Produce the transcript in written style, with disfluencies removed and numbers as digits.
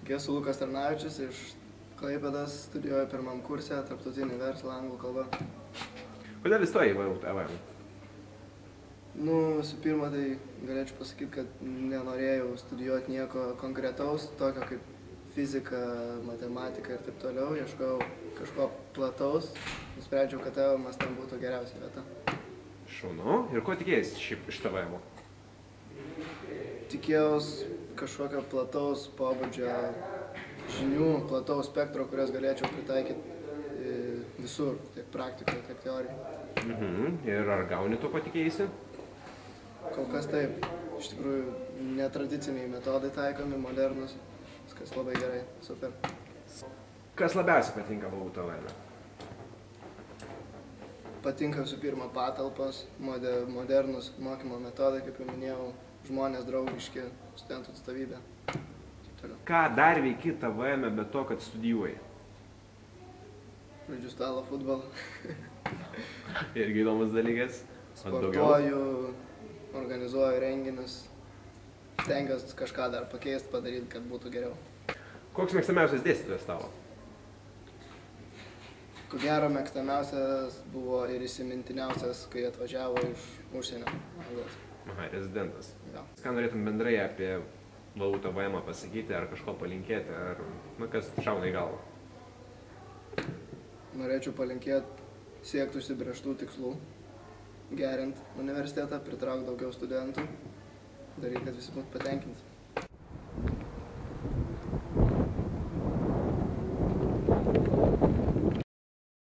Esu Lukas Tarnavičius iš Klaipėdos, studijuoju pirmam kurse, tarptautinį verslą, anglų kalbą. Kodėl įstojai į VUT? Visų pirma, tai galėčiau pasakyti, kad nenorėjau studijuoti nieko konkretaus, tokio kaip fizika, matematika ir taip toliau. Ieškojau kažko plataus, nusprendžiau, kad TVM ten būtų geriausia vieta. Šaunu. Ir ko tikėjais iš TVM? Tikėjausi kažkokio plataus pobūdžio žinių, plataus spektro, kurias galėčiau pritaikyti visur, tiek praktikoje, tiek teorijoje. Ir ar gauni to, ko tikėjaisi? Kol kas taip. Iš tikrųjų, netradiciniai metodai taikomi, modernus. Viskas labai gerai, super. Kas labiausiai patinka VUT? Patinka visų pirma patalpos, modernus mokymo metodai, kaip jau minėjau, žmonės draugiški, studentų atstovybė. Ką dar veiki TVM be to, kad studijuoji? Žaidžiu stalo futbolą. Irgi įdomus dalykas. Sportuoju, organizuoju renginius. Stengiuosi kažką dar pakeisti, padaryti, kad būtų geriau. Koks mėgstamiausias dėstytojas tavo? Ko gero, mėgstamiausias buvo ir įsimintiniausias, kai atvažiavo iš užsienio. Aha, rezidentas. Ja. Ką norėtum bendrai apie VUT pasakyti, ar kažko palinkėti, ar kas šauna į galvą? Norėčiau palinkėti siekti užsibrėžtų tikslų, gerinti universitetą, pritraukti daugiau studentų, daryti, kad visi būtų patenkinti.